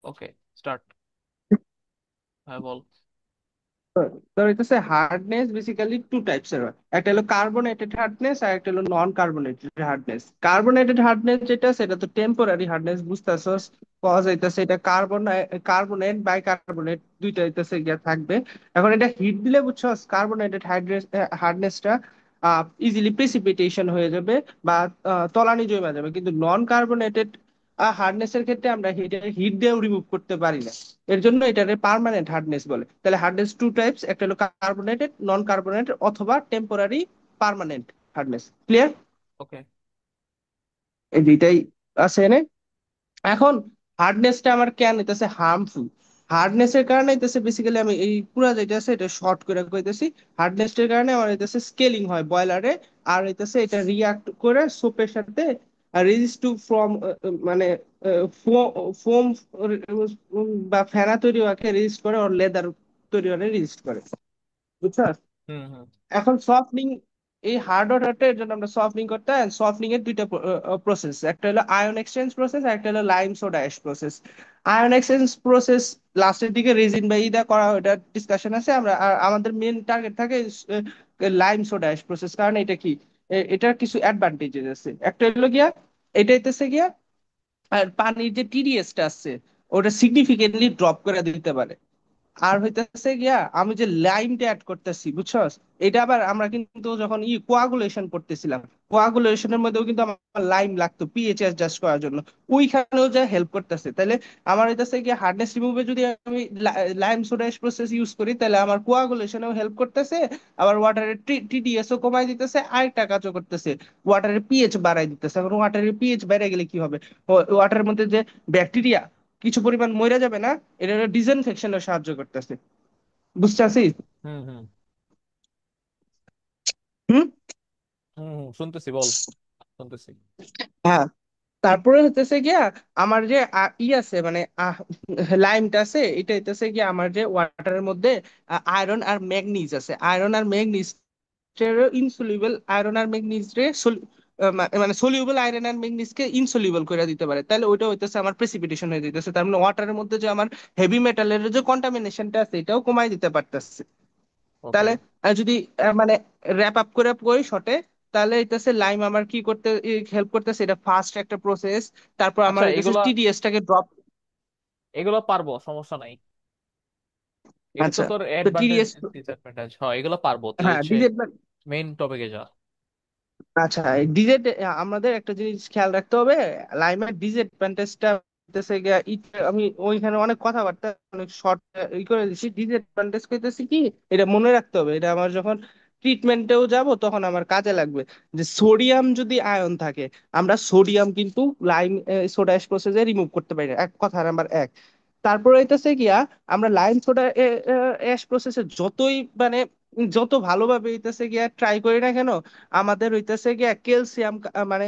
ওকে, start. হ্যাঁ, বল। তো হইতেছে হার্ডনেস বেসিক্যালি টু টাইপসের হয়। একটা হলো কার্বনেটেড হার্ডনেস আর একটা হলো নন কার্বনেটেড হার্ডনেস। কার্বনেটেড হার্ডনেস যেটা, সেটা তো টেম্পোরারি হার্ডনেস, বুঝতেছস? কজ হইতেছে এটা কার্বনেট বাইকার্বনেট দুইটা হইতেছে গিয়া থাকবে। এখন এটা হিট দিলে, বুঝছস, কার্বনেটেড হার্ডনেসটা ইজিলি প্রেসিপিটেশন হয়ে যাবে বা তলানি জমে যাবে, কিন্তু নন কার্বনেটেড হার্ডনেসের ক্ষেত্রে আমরা হিট দিয়েও রিমুভ করতে পারি না। এর জন্য এটাকে পার্মানেন্ট হার্ডনেস বলে। তাহলে হার্ডনেস টু টাইপস, একটা হলো কার্বনেটেড, নন কার্বনেটেড, অথবা টেম্পোরারি, পার্মানেন্ট হার্ডনেস। ক্লিয়ার? ওকে। এই দুইটাই আছে এনে। এখন হার্ডনেসটা আমার কেন হইতেছে হার্মফুল? হার্ডনেসের কারণে হইতেছে বেসিক্যালি, আমি এই পুরা যেটা আছে এটা শর্ট করে কইতেছি। হার্ডনেসের কারণে আমার হইতেছে স্কেলিং হয় বয়লারে, আর হইতেছে এটা রিয়াক্ট করে সোপের সাথে রেজিস্ট টু ফ্রম, মানে ফোম বা ফেনা তৈরি হওয়াকে রেজিস্ট করে, ওর লেদার তৈরি হওয়াকে রেজিস্ট করে, বুঝছো? হুম, হুম। এখন সফটনিং, এই হার্ড ওয়াটারটা, এর জন্য আমরা সফটনিং করতে হয়। সফটনিং এর দুইটা প্রসেস, একটা হলো আয়ন এক্সচেঞ্জ প্রসেস আর একটা হলো lime soda ash process. Ion exchange process লাস্টের দিকে রেজিন বা ইদা করা হয়, এটা ডিসকাশন আছে। আমরা আমাদের মেন টার্গেট থাকে লাইম সোডা অ্যাশ প্রসেস। কারণ এটা কি, এটার কিছু অ্যাডভান্টেজেস আছে। একটা হলো গিয়া, এটা হইতেছে গিয়া আর পানির যে টিডিএসটা আছে ওটা সিগনিফিকেন্টলি ড্রপ করে দিতে পারে। আর হইতেছে গিয়া আমি যে লাইমটা অ্যাড করতেছি, বুঝছস, এটা আবার আমরা কিন্তু যখন কোয়াগুলেশন করতেছিলাম, কোয়াগুলেশনের মধ্যেও কিন্তু আমার লাইম লাগতো পিএইচ অ্যাডজাস্ট করার জন্য। ওইখানেও যা হেল্প করতেছে। তাহলে আমার হইতেছে গিয়া হার্ডনেস রিমুভে যদি আমি লাইম সোডা প্রসেস ইউজ করি, তাহলে আমার কোয়াগুলেশনেও হেল্প করতেছে, আবার ওয়াটারের টিডিএস ও কমাই দিতেছে, আরেকটা কাজও করতেছে, ওয়াটারের পিএইচ বাড়াই দিতেছে। এখন ওয়াটারের পিএইচ বেড়ে গেলে কি হবে? ওয়াটারের মধ্যে যে ব্যাকটেরিয়া কিছু পরিমাণ মরে যাবে না? এটা ডিসইনফেকশনে সাহায্য করতেছে, বুঝতে আছিস? হুম, হুম, হুম। হুম, হুম, শুনতেছি, বল। শুনতেছি। হ্যাঁ। তারপরে হতেছে গিয়া আমার যে আছে, মানে লাইমটা আছে, এটা হইতেছে গিয়া আমার যে ওয়াটারের মধ্যে আয়রন আর ম্যাগনিজ আছে। আয়রন আর ম্যাগনিজ ইনসলিউবল, আয়রন আর ম্যাগনিজ রে মানে সলিউবল আয়রন আর ম্যাগনিজকে ইনসলিউবল করে দিতে পারে। তাহলে ওইটা হইতেছে আমার প্রেসিপিটেশন হয়ে যাইতেছে। তার মানে ওয়াটারের মধ্যে যে আমার হেভি মেটালের যে কন্টামিনেশনটা আছে এটাও কমাই দিতে পারতেছে। ওকে। তাহলে যদি মানে র্যাপ আপ করে কই শর্টে, তাহলে হইতেছে লাইম আমার কি করতে হেল্প করতেছে, এটা ফাস্ট একটা প্রসেস। তারপর আমার আচ্ছা, হইতেছে এগুলা টিডিএস টাকে ড্রপ। এগুলো পারবো, সমস্যা নাই। এটা তো আচ্ছা। তোর তো অ্যাডভান্টেজ টিডিএস, ডিসঅ্যাডভান্টেজ, হ্যাঁ, এগুলো পারবো। তুই হ্যাঁ, হচ্ছে ডিজেড। মেইন টপিকে যা। আচ্ছা, ডিজেড, আমাদের একটা জিনিস খেয়াল রাখতে হবে। লাইমের ডিসঅ্যাডভান্টেজটা হইতেছে গিয়া আমি ওইখানে অনেক কথাবার্তা অনেক শর্ট করে দিচ্ছি। ডিসঅ্যাডভান্টেজ কইতেছি কি, এটা মনে রাখতে হবে, এটা আমার যখন ট্রিটমেন্টেও যাব তখন আমার কাজে লাগবে। যে সোডিয়াম যদি আয়ন থাকে, আমরা সোডিয়াম কিন্তু লাইম সোডা অ্যাশ প্রসেসে রিমুভ করতে পারি না, এক কথা নাম্বার এক। তারপরে হইতেছে গিয়া আমরা লাইম সোডা অ্যাশ প্রসেসে যতই মানে যত ভালোভাবে হইতেছে গিয়া ট্রাই করি না কেন, আমাদের হইতেছে গিয়া ক্যালসিয়াম, মানে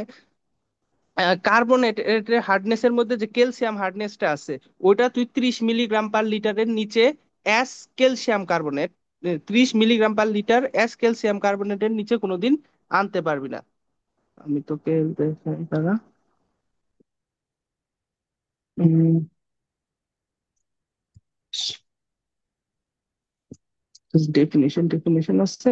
কার্বনেটের হার্ডনেসের মধ্যে যে ক্যালসিয়াম হার্ডনেসটা আছে, ওটা তুই 30 মিলিগ্রাম পার লিটারের নিচে as calcium carbonate, 30 milligram per litre as calcium কার্বনেটের নিচে কোনোদিন আনতে পারবি না। আমি তোকে দেখাই দাঁড়া। ডেফিনিশন ডেফিনিশন আছে,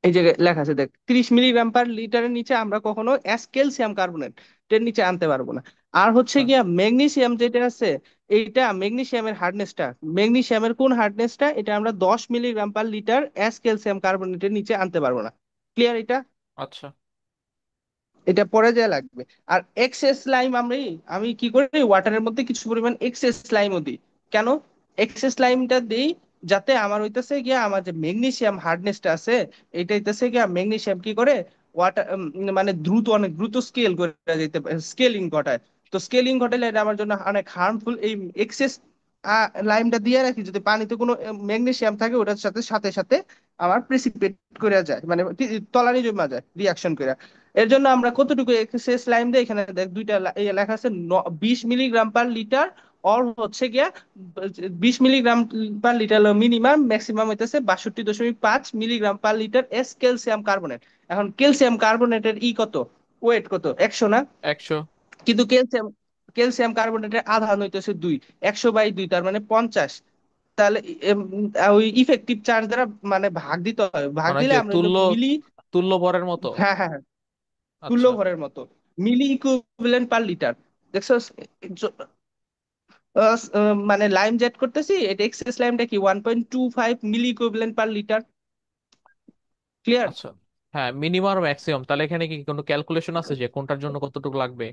এই যে লেখা আছে দেখ, 30 মিলিগ্রাম পার লিটারের নিচে আমরা কখনো অ্যাস ক্যালসিয়াম কার্বনেট এর নিচে আনতে পারবো না। আর হচ্ছে আচ্ছা, গিয়া ম্যাগনেসিয়াম যেটা আছে, এইটা ম্যাগনেসিয়ামের হার্ডনেসটা, ম্যাগনেসিয়ামের কোন হার্ডনেসটা, এটা আমরা 10 milligram per litre as calcium কার্বনেটের নিচে আনতে পারবো না। ক্লিয়ার এটা? আচ্ছা। এটা পরে যা লাগবে। আর এক্সেস লাইম আমি কি করি, ওয়াটারের মধ্যে কিছু পরিমাণ এক্সেস লাইমও দিই। কেন এক্সেস লাইমটা দিই? যাতে আমার হইতেছে গিয়া আমার যে ম্যাগনেসিয়াম হার্ডনেসটা আছে, এটা হইতেছে গিয়া ম্যাগনেসিয়াম কি করে, ওয়াটার মানে দ্রুত, অনেক দ্রুত স্কেল করে যেতে পারে, স্কেলিং ঘটায়। তো স্কেলিং ঘটালে এটা আমার জন্য অনেক হার্মফুল। এই এক্সেস লাইমটা দিয়ে রাখি, যদি পানিতে কোনো ম্যাগনেসিয়াম থাকে ওটার সাথে সাথে সাথে আমার প্রেসিপিটেট করে যায়, মানে তলানি জমা যায় রিয়াকশন করে। এর জন্য আমরা কতটুকু এক্সেস লাইম দেই, এখানে দেখ দুইটা লেখা আছে, 20 মিলিগ্রাম পার লিটার, অর হচ্ছে গিয়া 20 milligram per litre minimum, maximum হইতেছে 62.5 milligram per litre S calcium carbonate. এখন ক্যালসিয়াম কার্বনেটের কত, ওয়েট কত, 100 না? 100। কিন্তু ক্যালসিয়াম ক্যালসিয়াম কার্বনেটের আধান হইতেছে 2, 100/2 তার মানে 50। তাহলে এম, ওই ইফেক্টিভ চার্জ দ্বারা মানে ভাগ দিতে হয়, ভাগ মানে ওই দিলে যে আমরা হলো তুল্য মিলি। তুল্য ভরের মতো। হ্যাঁ হ্যাঁ হ্যাঁ, তুল্য আচ্ছা ভরের মতো, মিলি ইকুইভ্যালেন্ট পার লিটার। দেখছো মানে লাইম জেট করতেছি, এটা এক্সেস লাইমটা কি 1.25 মিলি ইকুইভ্যালেন্ট পার লিটার। ক্লিয়ার? আচ্ছা। হ্যাঁ, মিনিমাম আর ম্যাক্সিমাম, তাহলে এখানে কি কোনো ক্যালকুলেশন আছে যে কোনটার জন্য কতটুকু লাগবে?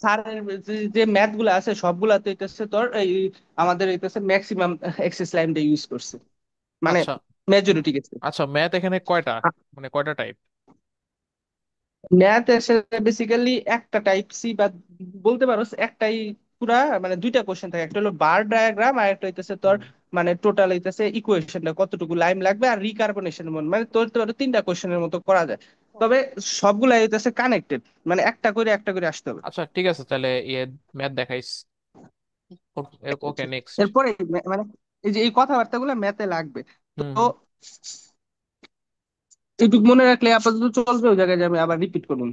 স্যারের যে ম্যাথ গুলো আছে সবগুলাতে হইতেছে তোর এই আমাদের হইতেছে ম্যাক্সিমাম এক্সেস লাইমটা ইউজ করছে, মানে আচ্ছা। মেজরিটি গেছে। আচ্ছা, ম্যাথ এখানে কয়টা, মানে কয়টা টাইপ? ম্যাথ এসে বেসিক্যালি একটা টাইপ সি বা বলতে পারো একটাই পুরা, মানে দুইটা কোশ্চেন থাকে, একটা হলো বার ডায়াগ্রাম আর একটা হইতেছে তোর হুম। মানে টোটাল হইতেছে ইকুয়েশনটা কতটুকু লাইম লাগবে আর রিকার্বনেশন মানে তোর তোর তিনটা কোশ্চেনের মতো করা যায়। তবে সবগুলাই হইতেছে কানেক্টেড, মানে একটা করে আসতে হবে। আচ্ছা ঠিক আছে, তাহলে ইয়ে ম্যাথ দেখাইস। ওকে, নেক্সট। এরপরে মানে এই যে এই কথাবার্তাগুলো ম্যাথে লাগবে। হুম তো হুম। এইটুকু মনে রাখলে আপাতত চলবে, ওই জায়গায় যে আমি আবার রিপিট করুন।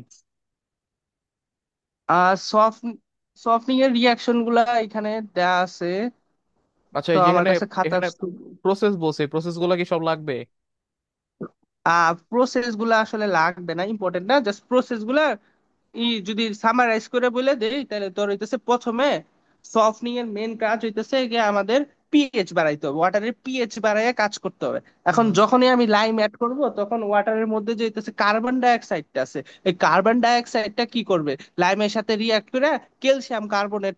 সফট সফটনিং এর রিয়াকশন গুলা এখানে দেয়া আছে। আচ্ছা, তো এই আমার যেখানে কাছে খাতা, এখানে প্রসেস বলছে, প্রসেস গুলা কি সব লাগবে? প্রসেস গুলা আসলে লাগবে না, ইম্পর্টেন্ট না, জাস্ট প্রসেস গুলা যদি সামারাইজ করে বলে দেই তাহলে তোর হইতেছে প্রথমে সফটনিং এর মেন কাজ হইতেছে যে আমাদের পিএইচ বাড়াইতে হবে, ওয়াটারের পিএইচ বাড়াইয়া কাজ করতে হবে। এখন হুম যখনই আমি লাইম অ্যাড করব তখন ওয়াটারের মধ্যে যে হইতেছে কার্বন ডাই অক্সাইডটা আছে, এই কার্বন ডাই অক্সাইডটা কি করবে, লাইমের সাথে রিয়াক্ট করে ক্যালসিয়াম কার্বনেট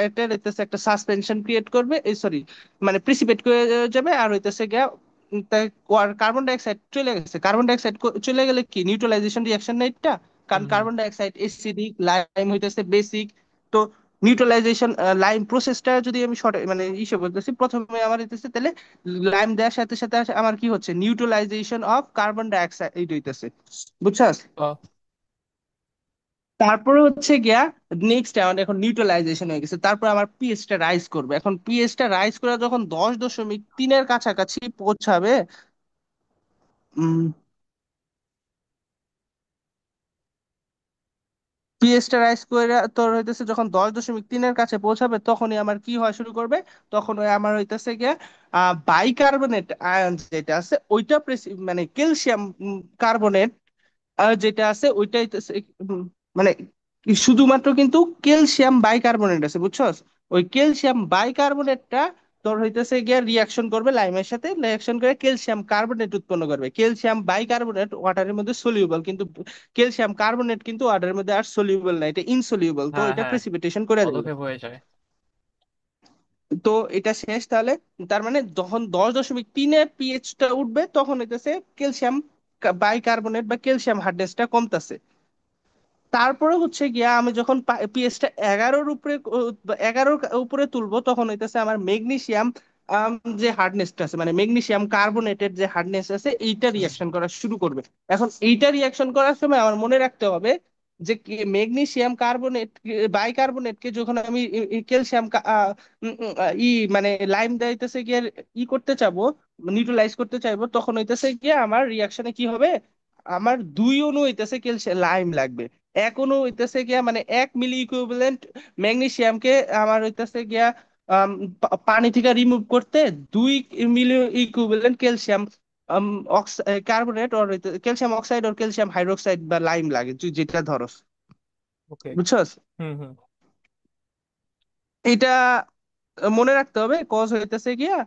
এটার হইতেছে একটা সাসপেনশন ক্রিয়েট করবে, এই সরি মানে প্রিসিপিটেট করে যাবে, আর হইতেছে গিয়া কার্বন ডাই অক্সাইড চলে গেছে, কার্বন ডাই অক্সাইড চলে গেলে কি নিউট্রালাইজেশন রিয়াকশন না এটা, কারণ হুম হুম। কার্বন ডাই অক্সাইড এসিডিক, লাইম হইতেছে বেসিক। তো নিউট্রালাইজেশন লাইম প্রসেসটা যদি আমি শর্ট মানে ইসে বলতেছি, প্রথমে আমার হইতেছে তাহলে লাইম দেওয়ার সাথে সাথে আমার কি হচ্ছে নিউট্রালাইজেশন অফ কার্বন ডাই অক্সাইড হইতেছে, বুঝছস? আহ, তারপরে হচ্ছে গিয়া নেক্সট আমার এখন নিউট্রালাইজেশন হয়ে গেছে, তারপর আমার পিএইচটা রাইজ করবে। এখন পিএইচটা রাইজ করে যখন 10.3-এর কাছাকাছি পৌঁছাবে, পিএইচটা রাইজ করে তোর হইতেছে যখন 10.3-এর কাছে পৌঁছাবে তখনই আমার কি হয় শুরু করবে, তখন ওই আমার হইতেছে গিয়া বাইকার্বনেট আয়ন যেটা আছে ওইটা মানে ক্যালসিয়াম কার্বনেট যেটা আছে ওইটা হইতেছে মানে শুধুমাত্র কিন্তু ক্যালসিয়াম বাইকার্বনেট আছে, বুঝছস? ওই ক্যালসিয়াম বাইকার্বনেটটা তোর হইতেছে গিয়া রিয়াকশন করবে লাইমের সাথে, রিয়াকশন করে ক্যালসিয়াম কার্বনেট উৎপন্ন করবে। ক্যালসিয়াম বাইকার্বনেট ওয়াটারের মধ্যে সলিউবল, কিন্তু ক্যালসিয়াম কার্বনেট কিন্তু ওয়াটারের মধ্যে আর সলিউবল না, এটা ইনসলিউবল, তো হ্যাঁ এটা হ্যাঁ, প্রেসিপিটেশন করে দেবে। পদক্ষেপ হয়ে যায়। তো এটা শেষ তাহলে। তার মানে যখন 10.3-এ পিএইচটা উঠবে তখন হইতেছে ক্যালসিয়াম বাইকার্বনেট বা ক্যালসিয়াম হার্ডনেসটা কমতেছে। তারপরে হচ্ছে গিয়া আমি যখন পিএইচটা 11-এর উপরে তুলবো তখন হইতেছে আমার ম্যাগনেসিয়াম যে হার্ডনেসটা আছে, মানে ম্যাগনেসিয়াম কার্বনেটের যে হার্ডনেস আছে এইটা হুম। রিয়াকশন করা শুরু করবে। এখন এইটা রিয়াকশন করার সময় আমার মনে রাখতে হবে যে ম্যাগনেসিয়াম কার্বনেট বাইকার্বনেটকে যখন আমি ক্যালসিয়াম মানে লাইম দিতেছে গিয়ে করতে চাবো, নিউট্রালাইজ করতে চাইবো, তখন হইতেছে গিয়ে আমার রিয়াকশনে কি হবে, আমার 2 অণু হইতেছে ক্যালসিয়াম লাইম লাগবে। এক অণু হইতেছে গিয়া মানে 1 মিলি ইকুইভ্যালেন্ট ম্যাগনেসিয়ামকে আমার হইতেছে গিয়া পানি থেকে রিমুভ করতে 2 মিলি ইকুইভ্যালেন্ট ক্যালসিয়াম কার্বনেট ওর ক্যালসিয়াম অক্সাইড ওর ক্যালসিয়াম হাইড্রোক্সাইড বা লাইম লাগে, তুই যেটা ধরস, ওকে। বুঝছস? হুম হুম। এটা মনে রাখতে হবে, কজ হইতেছে গিয়া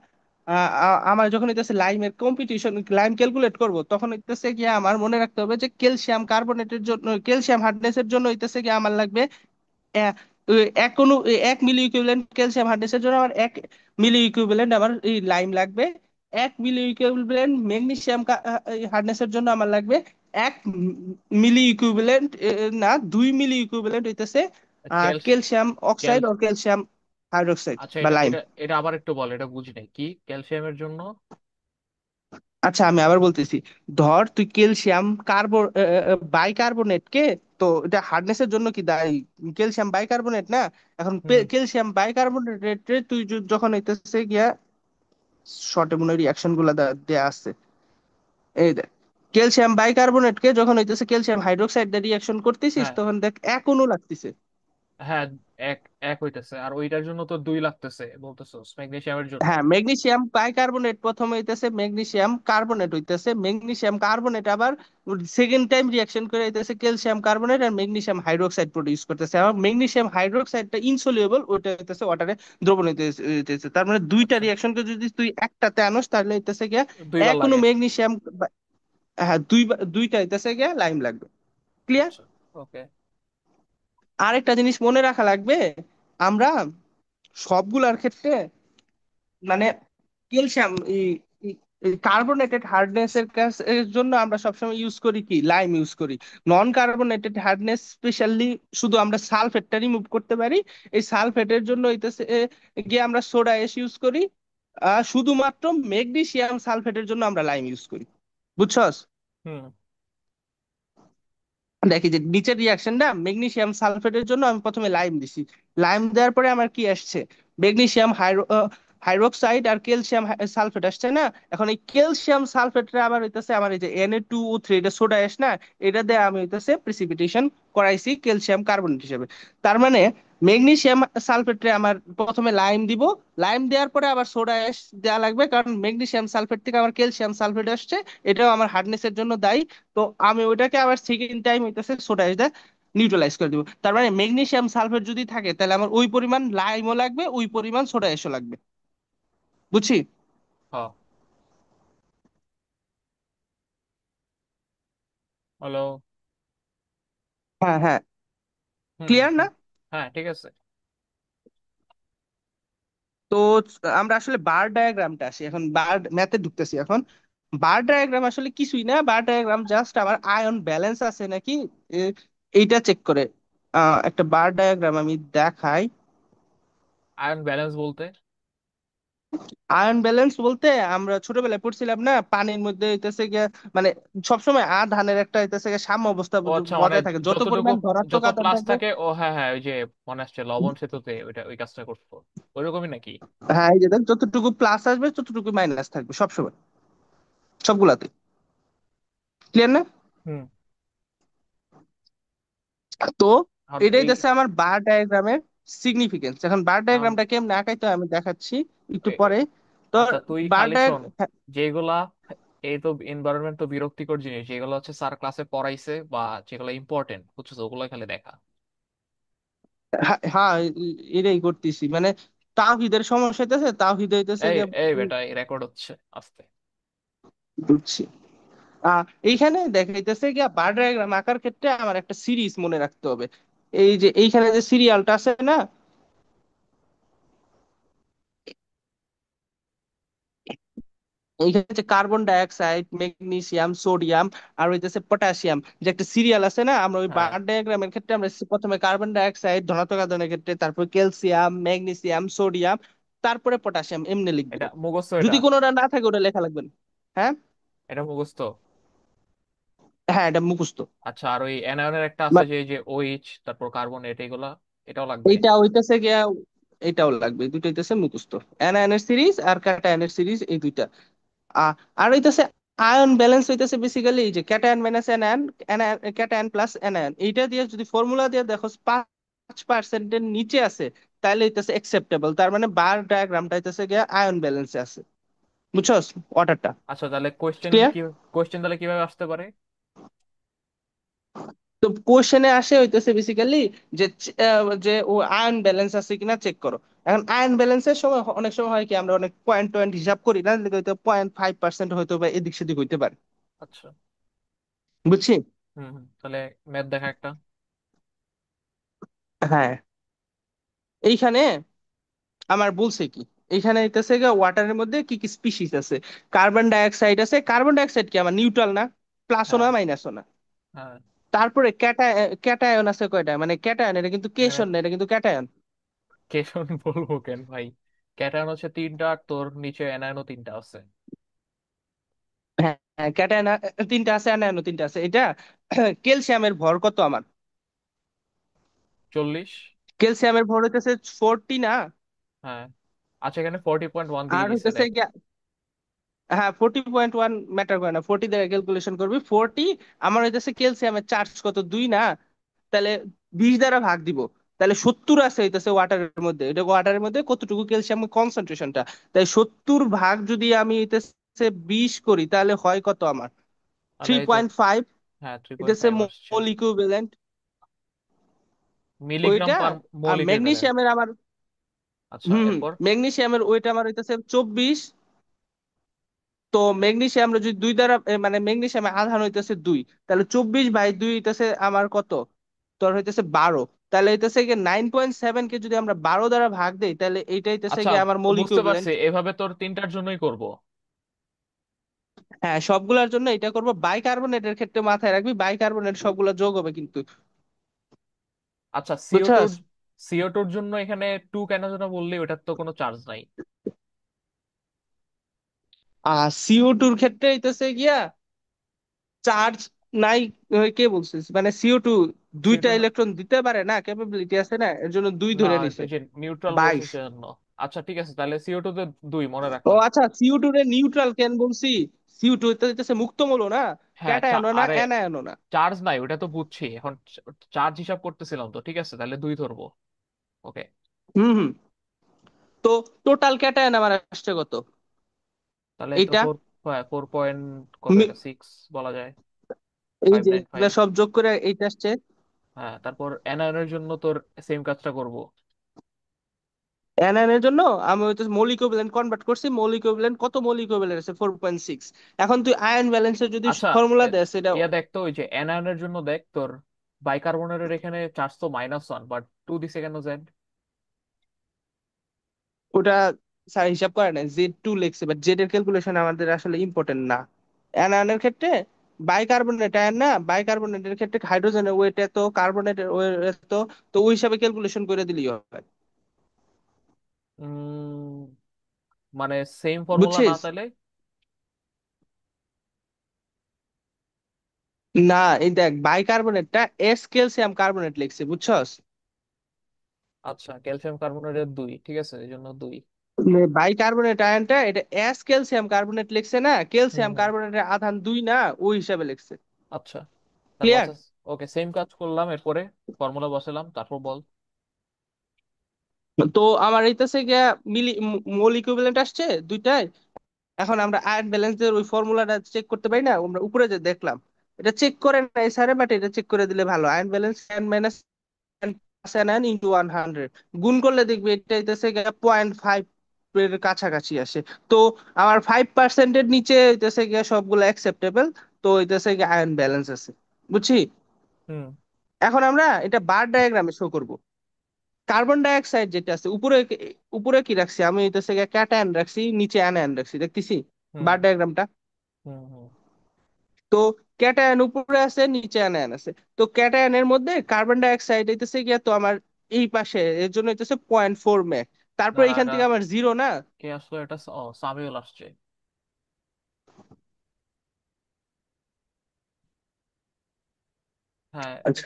আমার যখন হইতেছে লাইমের কম্পিটিশন লাইম ক্যালকুলেট করব তখন হইতেছে গিয়া আমার মনে রাখতে হবে যে ক্যালসিয়াম কার্বনেটের জন্য ক্যালসিয়াম হার্ডনেসের জন্য হইতেছে গিয়া আমার লাগবে এ- এক কোনো 1 মিলি ইকুইভ্যালেন্ট ক্যালসিয়াম হার্ডনেসের জন্য আমার 1 মিলি ইকুইভ্যালেন্ট আমার এই লাইম লাগবে। 1 মিলি ইকুইভ্যালেন্ট ম্যাগনেসিয়াম হার্ডনেসের জন্য আমার লাগবে 1 মিলি ইকুইভ্যালেন্ট, না 2 মিলি ইকুইভ্যালেন্ট হইতেছে ক্যালস ক্যালসিয়াম ক্যাল অক্সাইড ও ক্যালসিয়াম হাইড্রোক্সাইড আচ্ছা, বা এটা লাইম। এটা এটা আবার একটু বল, এটা বুঝি নাই কি ক্যালসিয়ামের জন্য। আচ্ছা আমি আবার বলতেছি, ধর তুই ক্যালসিয়াম বাইকার্বনেটকে, তো এটা হার্ডনেসের জন্য কি দায়ী ক্যালসিয়াম বাইকার্বনেট না? এখন হুম। ক্যালসিয়াম বাইকার্বনেট তুই যখন হইতেছে গিয়া শর্টে মনে রিয়াকশন গুলা দেয়া আছে, এই দেখ ক্যালসিয়াম বাইকার্বনেটকে যখন হইতেছে ক্যালসিয়াম হাইড্রোক্সাইড দিয়ে রিয়াকশন করতেছিস হ্যাঁ তখন দেখ এক অণু লাগতেছে। হ্যাঁ, এক এক হইতেছে, আর ওইটার জন্য তো দুই লাগতেছে বলতেছো ম্যাগনেসিয়ামের জন্য। হ্যাঁ, ম্যাগনেসিয়াম বাইকার্বনেট প্রথমে হইতেছে ম্যাগনেসিয়াম কার্বনেট হইতেছে, ম্যাগনেসিয়াম কার্বনেট আবার সেকেন্ড টাইম রিঅ্যাকশন করে হইতেছে ক্যালসিয়াম কার্বনেট আর ম্যাগনেসিয়াম হাইড্রোক্সাইড প্রোডিউস করতেছে। আর ম্যাগনেসিয়াম হাইড্রোক্সাইডটা ইনসলিউবল, ওটা হইতেছে ওয়াটারে দ্রবণ হইতেছে। তার মানে দুইটা আচ্ছা, রিঅ্যাকশনকে যদি তুই একটাতে আনস তাহলে হইতেছে গিয়া দুইবার এক কোনো লাগে। ম্যাগনেসিয়াম, হ্যাঁ দুইটা হইতেছে গিয়া লাইম লাগবে। ক্লিয়ার? আচ্ছা, ওকে। আরেকটা জিনিস মনে রাখা লাগবে, আমরা সবগুলার ক্ষেত্রে মানে ক্যালসিয়াম কার্বনেটেড হার্ডনেস এর এর জন্য আমরা সবসময় ইউজ করি কি, লাইম ইউজ করি। নন কার্বনেটেড হার্ডনেস স্পেশালি শুধু আমরা সালফেটটা রিমুভ করতে পারি, এই সালফেটের জন্য হইতেছে গিয়ে আমরা সোডা এস ইউজ করি। শুধুমাত্র ম্যাগনেসিয়াম সালফেটের জন্য আমরা লাইম ইউজ করি। বুঝছস? হুম। দেখি যে নিচের রিয়াকশনটা, ম্যাগনেসিয়াম সালফেটের জন্য আমি প্রথমে লাইম দিছি, লাইম দেওয়ার পরে আমার কি আসছে, ম্যাগনেসিয়াম হাইড্রোক্সাইড আর ক্যালসিয়াম সালফেট আসছে না। এখন এই ক্যালসিয়াম সালফেটটা আবার হইতেছে আমার এই যে Na2O3, এটা সোডা অ্যাশ না, এটা দিয়ে আমি হইতেছে প্রিসিপিটেশন করাইছি ক্যালসিয়াম কার্বনেট হিসেবে। তার মানে ম্যাগনেসিয়াম সালফেটে আমার প্রথমে লাইম দিব, লাইম দেওয়ার পরে আবার সোডা অ্যাশ দেওয়া লাগবে, কারণ ম্যাগনেসিয়াম সালফেট থেকে আমার ক্যালসিয়াম সালফেট আসছে, এটাও আমার হার্ডনেসের জন্য দায়ী। তো আমি ওইটাকে আবার সেকেন্ড টাইম হইতেছে সোডা অ্যাশ দিয়ে নিউট্রালাইজ করে দিব। তার মানে ম্যাগনেসিয়াম সালফেট যদি থাকে তাহলে আমার ওই পরিমাণ লাইমও লাগবে, ওই পরিমাণ সোডা অ্যাশও লাগবে। বুঝছি? হ্যাঁ। হ্যালো। হ্যাঁ হ্যাঁ, হুম হুম ক্লিয়ার না? হুম। হ্যাঁ, ঠিক আছে। তো আমরা আসলে বার ডায়াগ্রামটা আসি এখন, বার ম্যাথে ঢুকতেছি এখন। বার ডায়াগ্রাম আসলে কিছুই না, বার ডায়াগ্রাম জাস্ট আমার আয়ন ব্যালেন্স আছে নাকি এ- এইটা চেক করে। একটা বার ডায়াগ্রাম আমি দেখাই। আয়ন ব্যালেন্স বলতে? আয়ন ব্যালেন্স বলতে আমরা ছোটবেলায় পড়ছিলাম না, পানির মধ্যে হইতেছে গিয়ে মানে সবসময় ধানের একটা হইতেছে গিয়ে সাম্য অবস্থা ও আচ্ছা, মানে বজায় থাকে, যত যতটুকু, পরিমাণ ধনাত্মক যত আধান প্লাস থাকবে। থাকে ও, হ্যাঁ হ্যাঁ, ওই যে মনে আসছে লবণ সেতুতে ওইটা ওই কাজটা করতো, ওইরকমই নাকি? হ্যাঁ, এই যে দেখ, যতটুকু প্লাস আসবে ততটুকু মাইনাস থাকবে সবসময়, সবগুলাতে। ক্লিয়ার না? হুম। তো এখন এটাই এই হচ্ছে আমার বার ডায়াগ্রামের সিগনিফিকেন্স। এখন বার এখন ডায়াগ্রামটা কেমনে আঁকাইতে হয় আমি দেখাচ্ছি একটু এ- এ- পরে। তো আচ্ছা, তুই বার খালি শোন, ডায়াগ্রাম, যেগুলা, এই তো এনভায়রনমেন্ট তো বিরক্তিকর জিনিস, যেগুলো হচ্ছে স্যার ক্লাসে পড়াইছে বা যেগুলো ইম্পর্টেন্ট বুঝছো, ওগুলো খালি দেখা। হ্যাঁ এটাই করতেছি মানে। তাওহিদের সমস্যা হইতেছে, তাওহিদ হইতেছে এই গিয়ে এই বেটা, এই রেকর্ড হচ্ছে, আস্তে। বুঝছি। এইখানে দেখাইতেছে গিয়া বার ডায়াগ্রাম আঁকার ক্ষেত্রে আমার একটা সিরিজ মনে রাখতে হবে। এই যে এইখানে যে সিরিয়ালটা আছে না, এইখানে যে কার্বন ডাই অক্সাইড, ম্যাগনেসিয়াম, সোডিয়াম আর হইতেছে পটাশিয়াম, যে একটা সিরিয়াল আছে না, আমরা ওই হ্যাঁ, বার ডায়াগ্রামের ক্ষেত্রে আমরা প্রথমে কার্বন ডাই অক্সাইড ধনাত্মক আয়নের ক্ষেত্রে, তারপর ক্যালসিয়াম, ম্যাগনেসিয়াম, সোডিয়াম, তারপরে পটাশিয়াম এমনি লিখবো। এটা মুখস্থ এটা? যদি কোনোটা না থাকে ওটা লেখা লাগবে না। হ্যাঁ এটা মুখস্থ? হ্যাঁ, এটা মুখস্থ। আচ্ছা, আর ওই অ্যানায়নের একটা আছে যে, এই যে OH, তারপর কার্বনেট, এগুলা এটাও লাগবে? এইটা হইতেছে গিয়া, এটাও লাগবে, দুটো হইতেছে মুখস্থ। অ্যানায়নের সিরিজ আর ক্যাটায়নের সিরিজ, এই দুইটা। আ- আর হইতেছে আয়ন ব্যালেন্স হইতেছে বেসিক্যালি এই যে cation minus anion, cation plus anion, এইটা দিয়ে যদি ফর্মুলা দিয়ে দেখো 5%-এর নিচে আছে তাহলে হইতেছে অ্যাকসেপ্টেবল। তার মানে বার ডায়াগ্রামটা হইতেছে গিয়া আয়ন ব্যালেন্সে আছে। বুঝছস ওয়াটারটা? আচ্ছা, তাহলে কোয়েশ্চেন ক্লিয়ার? কি, কোয়েশ্চেন তাহলে কিভাবে আসতে পারে? তো কোশ্চেনে আসে হইতেছে বেসিক্যালি যে যে ও আয়ন ব্যালেন্স আছে কিনা চেক করো। এখন আয়ন ব্যালেন্সের সময় অনেক সময় হয় কি, আমরা অনেক পয়েন্ট টয়েন্ট হিসাব করি না, হয়তো 0.5% হয়তো বা এদিক সেদিক হইতে পারে। আচ্ছা। বুঝছি? হুম হুম, তাহলে ম্যাথ দেখা একটা। হ্যাঁ, এইখানে আমার বলছে কি, এখানে হইতেছে গিয়ে ওয়াটারের মধ্যে কি কি স্পিসিস আছে। কার্বন ডাই অক্সাইড আছে, কার্বন ডাই অক্সাইড কি আমার নিউট্রাল না, প্লাসও না হ্যাঁ মাইনাসও না। হ্যাঁ। তারপরে ক্যাটায়ন আছে কয়টা, মানে ক্যাটায়ন, এটা কিন্তু এখানে কেশন না, এটা কিন্তু ক্যাটায়ন। কেশন বলবো কেন ভাই? ক্যাটায়ন হচ্ছে তিনটা, আর তোর নিচে এনায়নও তিনটা আছে। হ্যাঁ, ক্যাটায়ন তিনটা আছে, অ্যানায়ন তিনটা আছে। এটা ক্যালসিয়ামের ভর কত আমার? 40। ক্যালসিয়ামের ভর হইতেছে 40 না? হ্যাঁ। আচ্ছা, এখানে 40.1 দিয়ে আর দিছে, হইতেছে দেখ। হ্যাঁ, 40.1 ম্যাটার করে না, 40 দ্বারা ক্যালকুলেশন করবি। 40 আমার হইতেছে ক্যালসিয়ামের চার্জ কত, 2 না? তাহলে 20 দ্বারা ভাগ দিব, তাহলে 70 আছে হইতেছে ওয়াটারের মধ্যে, এটা ওয়াটারের মধ্যে কতটুকু ক্যালসিয়াম কনসেন্ট্রেশনটা। তাই 70 ভাগ যদি আমি হইতেছে 20 করি তাহলে হয় কত আমার, আচ্ছা থ্রি এই তো, পয়েন্ট ফাইভ হ্যাঁ থ্রি পয়েন্ট হইতেছে ফাইভ আসছে। মোল ইকুইভ্যালেন্ট মিলিগ্রাম ওইটা। পার আর মোল ইকুইভ্যালেন্ট। ম্যাগনেসিয়ামের আমার, আচ্ছা এরপর। ম্যাগনেসিয়ামের ওইটা আমার হইতেছে 24। তো ম্যাগনেসিয়াম আমরা যদি দুই দ্বারা মানে ম্যাগনেসিয়ামের আধান হইতেছে 2, তাহলে 24/2 হইতেছে আমার কত, তোর হইতেছে 12। তাহলে হইতেছে গিয়ে 9.7 কে যদি আমরা 12 দ্বারা ভাগ দেই তাহলে এইটা হইতেছে আচ্ছা গিয়ে আমার মোল বুঝতে পারছি, ইকুইভ্যালেন্ট। এভাবে তোর তিনটার জন্যই করব। হ্যাঁ, সবগুলোর জন্য এটা করবো। বাইকার্বনেটের ক্ষেত্রে মাথায় রাখবি বাইকার্বনেট সবগুলো যোগ হবে কিন্তু, আচ্ছা সিও টুর, বুঝছস? সিও টুর জন্য এখানে টু কেন যেন বললি, ওটার তো কোনো চার্জ নাই। আর CO2 এর ক্ষেত্রে হইতেছে গিয়া চার্জ নাই। কে বলছিস, মানে CO2 সিও দুইটা টু না, ইলেকট্রন দিতে পারে না, ক্যাপাবিলিটি আছে না, এর জন্য দুই না ধরে নিছে। এই যে নিউট্রাল বলছিস 22। জন্য। আচ্ছা ঠিক আছে, তাহলে সিও টু তে দুই মনে ও রাখলাম। আচ্ছা, CO2 রে নিউট্রাল কেন বলছি? CO2 এটা হইতেছে মুক্ত মৌল না, হ্যাঁ ক্যাটায়নও না আরে অ্যানায়নও না। চার্জ নাই ওটা তো বুঝছি, এখন চার্জ হিসাব করতেছিলাম তো, ঠিক আছে তাহলে দুই ধরবো। ওকে। হুম। তো টোটাল ক্যাটায়ন আমার আসছে কত, তাহলে এই তো এইটা? ফোর, 4 পয়েন্ট কত মি- এটা, 6 বলা যায়। এই ফাইভ যে নাইন এগুলা ফাইভ সব যোগ করে এইটা আসছে। হ্যাঁ তারপর অ্যানায়নের জন্য তোর সেম কাজটা করব। অ্যানায়নের জন্য আমি হয়তো মৌলিক ইকুইভ্যালেন্ট কনভার্ট করছি, মৌলিক ইকুইভ্যালেন্ট কত, মৌলিক ইকুইভ্যালেন্ট আছে 4.6। এখন তুই আয়ন ব্যালেন্সের যদি আচ্ছা ফর্মুলা এ- দেস এটা, ইয়া দেখ তো, ওই যে অ্যানায়নের জন্য দেখ তোর বাইকার্বনেটের এখানে চার্জ তো -1, বাট টু দিছে কেন জেড? ওটা স্যার হিসাব করে না, Z2 লিখছে, বাট জেড এর ক্যালকুলেশন আমাদের আসলে ইম্পর্টেন্ট না। অ্যানায়নের ক্ষেত্রে বাইকার্বনেট আয়ন না, বাইকার্বনেটের ক্ষেত্রে হাইড্রোজেনের ওয়েট এত, কার্বনেটের ওয়েট এত, তো ওই হিসাবে ক্যালকুলেশন করে দিলেই হয়। উম, মানে সেম ফর্মুলা না বুঝছিস? তাহলে? না, এই দেখ বাইকার্বনেটটা এস ক্যালসিয়াম কার্বনেট লিখছে, বুঝছস? আচ্ছা ক্যালসিয়াম কার্বনেটের দুই, ঠিক আছে এই জন্য দুই। বাইকার্বনেট আয়নটা এটা এস ক্যালসিয়াম কার্বনেট লিখছে না, হুম ক্যালসিয়াম হুম। কার্বনেটের আধান 2 না, ওই হিসাবে লিখছে। আচ্ছা তারপর ক্লিয়ার? আচ্ছা, ওকে সেম কাজ করলাম, এরপরে ফর্মুলা বসালাম, তারপর বল। তো আমার এইটাছে গিয়া মিলি মোল ইকুইভ্যালেন্ট আসছে দুইটাই। এখন আমরা আয়ন ব্যালেন্সের ওই ফর্মুলাটা চেক করতে পারি না, আমরা উপরে যে দেখলাম এটা চেক করে নাই স্যারে, বাট এটা চেক করে দিলে ভালো। Ion balance n minus n into 100 গুণ করলে দেখবি এটা হইতেছে 0.5 এর কাছাকাছি আসে। তো আমার 5%-এর নিচে হইতেছে গিয়া সবগুলো অ্যাকসেপ্টেবল। তো হইতেছে গিয়া আয়ন ব্যালেন্স আছে, বুঝছি? হুম এখন আমরা এটা বার ডায়াগ্রামে শো করব। কার্বন ডাই অক্সাইড যেটা আছে উপরে, উপরে কি রাখছি আমি হইতেছে গিয়া ক্যাটায়ন রাখছি, নিচে অ্যানায়ন রাখছি, দেখতেছি হুম বার ডায়াগ্রামটা? হুম হুম। তো ক্যাটায়ন উপরে আছে, নিচে অ্যানায়ন আছে। তো ক্যাটায়নের মধ্যে কার্বন ডাই অক্সাইড হইতেছে গিয়া তো আমার এই পাশে, এর জন্য হইতেছে 0.4 ম্যাক। তারপর দাঁড়া এখান এটা, থেকে আমার জিরো না। কে আসলো এটা, ও সামিউল আসছে। হ্যাঁ আচ্ছা,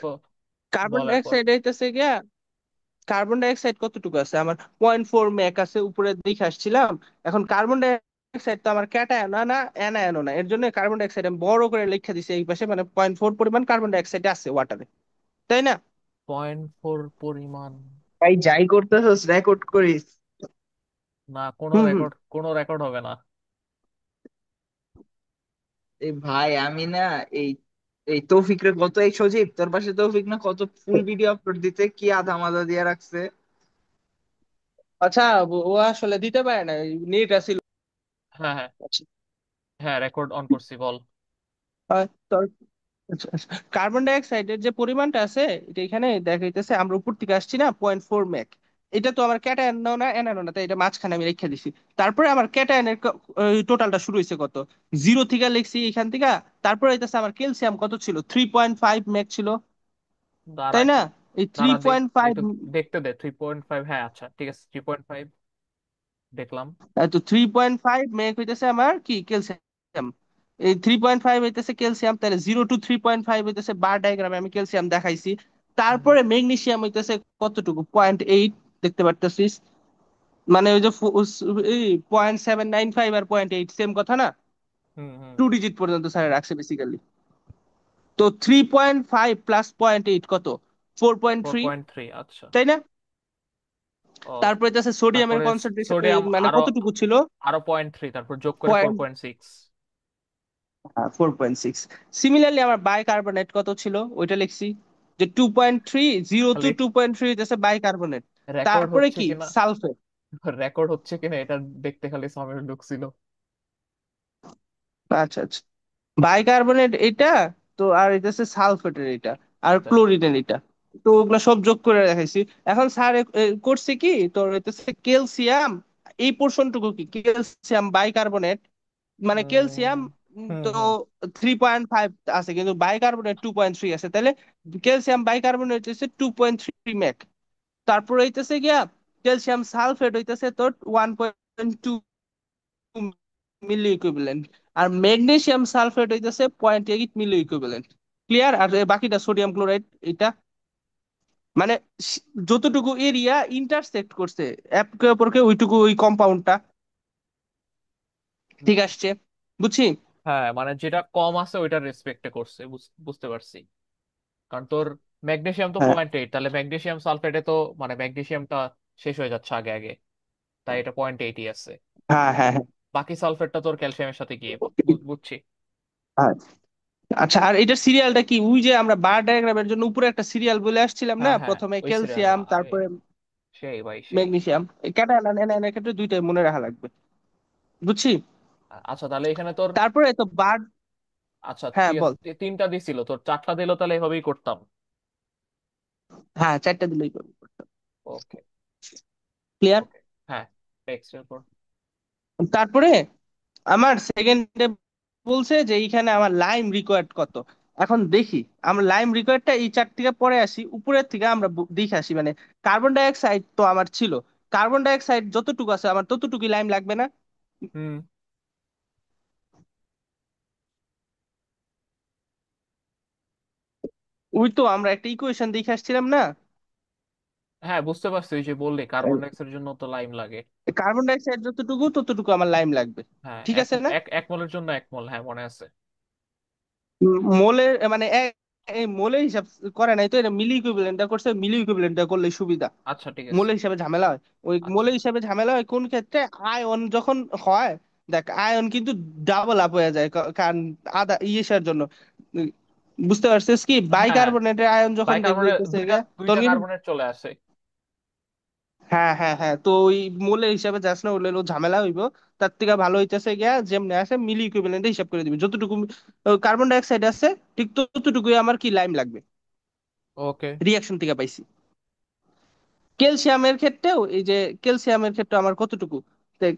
কার্বন বল ডাই এরপর। অক্সাইড হইতেছে গিয়া, কার্বন ডাই অক্সাইড কতটুকু আছে আমার, 0.4 ম্যাক আছে, উপরে দেখে আসছিলাম। এখন কার্বন ডাই অক্সাইড তো আমার ক্যাটায়ন না, না অ্যানায়নও না, এর জন্য কার্বন ডাই অক্সাইড আমি বড় করে লিখে দিছি এই পাশে, মানে 0.4 পরিমাণ কার্বন ডাই অক্সাইড আছে ওয়াটারে, তাই না? 0.4 পরিমাণ? ভাই যাই করতেছস রেকর্ড করিস। না কোনো হুম হুম। রেকর্ড, কোনো রেকর্ড হবে না। এই ভাই আমি না, এই এই তৌফিক রে কত, এই সজীব তোর পাশে তৌফিক না, কত ফুল ভিডিও আপলোড দিতে কি আধা মাদা দিয়ে রাখছে। আচ্ছা, ও আসলে দিতে পারে না, নেট আসিল। হ্যাঁ হ্যাঁ। আচ্ছা, হ্যাঁ রেকর্ড অন করছি, বল। তোর, আচ্ছা আচ্ছা, কার্বন ডাই অক্সাইডের যে পরিমাণটা আছে এটা এখানে দেখাইতেছে, আমরা উপর থেকে আসছি না 0.4 ম্যাক। এটা তো আমার ক্যাটায়ন না অ্যানায়ন না, তাই এটা মাঝখানে আমি রেখে দিছি। তারপরে আমার ক্যাটায়নের টোটালটা শুরু হয়েছে কত, জিরো থেকে লিখছি এখান থেকে। তারপরে হইতেছে আমার ক্যালসিয়াম কত ছিল, 3.5 ম্যাক ছিল, দাঁড়া তাই না? একটু, এই থ্রি দাঁড়া পয়েন্ট ফাইভ একটু দেখতে দে, 3.5, হ্যাঁ আচ্ছা ঠিক আছে 3.5 দেখলাম। তো 3.5 মেক হইতেছে আমার কি ক্যালসিয়াম। এই 3.5 হইতেছে ক্যালসিয়াম, তাহলে 0 to 3.5 হইতেছে বার ডায়াগ্রামে আমি ক্যালসিয়াম দেখাইছি। হুম তারপরে ম্যাগনেসিয়াম হইতেছে কতটুকু, 0.8, দেখতে পারতেছিস? মানে ওই যে এই 0.795 আর 0.8 সেম কথা না, হুম হুম। 2 ডিজিট পর্যন্ত স্যার রাখছে বেসিক্যালি। তো 3.5 প্লাস 0.8 কত, 4.3, 4.3, আচ্ছা। তাই না? ও, তারপরে হইতেছে সোডিয়ামের তারপরে কনসেন্ট্রেশন সোডিয়াম মানে আরো কতটুকু ছিল? আরো 0.3, তারপর যোগ করে 4.6। 4.6। সিমিলারলি আমার বাইকার্বনেট কত ছিল ওইটা লিখছি, যে 2.3, জিরো টু খালি 2.3 হইতেছে বাইকার্বনেট। রেকর্ড তারপরে হচ্ছে কি কিনা, সালফেট। রেকর্ড হচ্ছে কিনা এটা দেখতে খালি সামির ঢুকছিল। আচ্ছা আচ্ছা, বাইকার্বনেট এটা, তো আর হইতেছে সালফেটের এটা, আর আচ্ছা। ক্লোরিনের এটা। তো ওগুলা সব যোগ করে রাখাইছি। এখন স্যার করছে কি তোর হইতেছে ক্যালসিয়াম, এই পোর্শনটুকু কি ক্যালসিয়াম বাইকার্বনেট, মানে উম, ক্যালসিয়াম হুম তো হুম 3.5 আছে, কিন্তু বাইকার্বনেট 2.3 আছে, তাহলে ক্যালসিয়াম বাইকার্বনেট হচ্ছে 2.3 মেক। তারপর হইতেছে গিয়া ক্যালসিয়াম সালফেট হইতেছে তোর 1.2 মিলি ইকুইভ্যালেন্ট, আর ম্যাগনেসিয়াম সালফেট হইতেছে 0.8 মিলি ইকুইভ্যালেন্ট। ক্লিয়ার? আর বাকিটা সোডিয়াম ক্লোরাইড এটা, মানে স- যতটুকু এরিয়া ইন্টারসেক্ট করছে একে অপরকে ওইটুকু ওই কম্পাউন্ডটা হুম। ঠিক আসছে, বুঝছি? হ্যাঁ, মানে যেটা কম আছে ওইটা রেসপেক্টে করছে, বুঝতে পারছি। কারণ তোর ম্যাগনেসিয়াম তো হ্যাঁ 0.8, তাহলে ম্যাগনেসিয়াম সালফেটে তো মানে ম্যাগনেসিয়ামটা শেষ হয়ে যাচ্ছে আগে আগে, তাই এটা 0.8ই আছে। হ্যাঁ হ্যাঁ বাকি সালফেটটা তোর ক্যালসিয়ামের সাথে গিয়ে বুঝছি। হ্যাঁ। আচ্ছা, আর এটার সিরিয়ালটা কি? ওই যে আমরা বার ডায়াগ্রামের জন্য উপরে একটা সিরিয়াল বলে আসছিলাম না, হ্যাঁ হ্যাঁ, প্রথমে ওই সিরিয়াল। ক্যালসিয়াম তারপরে সেই ভাই সেই। ম্যাগনেসিয়াম, ক্যাটায়ন অ্যানায়নের ক্ষেত্রে দুইটাই মনে রাখা লাগবে, বুঝছি? আচ্ছা, তাহলে এখানে তোর, তারপরে তো বার, আচ্ছা হ্যাঁ ঠিক আছে, বল। তিনটা দিছিল, তোর চারটা দিল, তাহলে এভাবেই করতাম। হ্যাঁ, চারটা দিলেই পাবো। ওকে। ক্লিয়ার? ওকে। হ্যাঁ, টেক্সট এর পর। তারপরে আমার সেকেন্ডে বলছে যে এইখানে আমার লাইম রিকোয়ার্ড কত। এখন দেখি, আমরা লাইম রিকোয়ার্ডটা এই চার থেকে পরে আসি, উপরের থেকে আমরা দেখে আসি। মানে কার্বন ডাই অক্সাইড তো আমার ছিল, কার্বন ডাই অক্সাইড যতটুকু আছে আমার ততটুকুই লাইম লাগবে না? হুম। ওই তো আমরা একটা ইকুয়েশন দেখে আসছিলাম না, হ্যাঁ, বুঝতে পারছি, ওই যে বললি কার্বন ডাই অক্সাইডের জন্য তো লাইম লাগে। কার্বন ডাই অক্সাইড যতটুকু ততটুকু আমার লাইম লাগবে, হ্যাঁ, ঠিক এক আছে না? এক এক মোলের জন্য 1 মোল, হ্যাঁ মনে আছে। মোলের মানে এই মোলের হিসাব করে নাই তো, এটা মিলি ইকুইভ্যালেন্টটা করছে, মিলি ইকুইভ্যালেন্টটা করলে সুবিধা। আচ্ছা ঠিক আছে। মোলের হিসাবে ঝামেলা হয়, ওই আচ্ছা। মোলের হিসাবে ঝামেলা হয় কোন ক্ষেত্রে? আয়ন যখন হয়, দেখ আয়ন কিন্তু ডাবল আপ হয়ে যায়, কারণ আদা ইয়েসার জন্য উম, বুঝতে পারছিস কি? হ্যাঁ, বাইকার্বনেটের আয়ন যখন দেখবে বাইকার্বনেট হইতেছে দুইটা গিয়া, দুইটা তখন কিন্তু কার্বনেট চলে আসে। হ্যাঁ হ্যাঁ হ্যাঁ, তো ওই মোলের হিসাবে যাস না, ওগুলো ঝামেলা হইব। তার থেকে ভালো হইতেছে গিয়া যেমনি আছে মিলি ইকুইভ্যালেন্টে হিসাব করে দিবি, যতটুকু কার্বন ডাই অক্সাইড আছে ঠিক ততটুকুই আমার কি লাইম লাগবে, ওকে। রিয়াকশন থেকে পাইছি। ক্যালসিয়ামের ক্ষেত্রেও এই যে, ক্যালসিয়ামের ক্ষেত্রে আমার কতটুকু, দেখ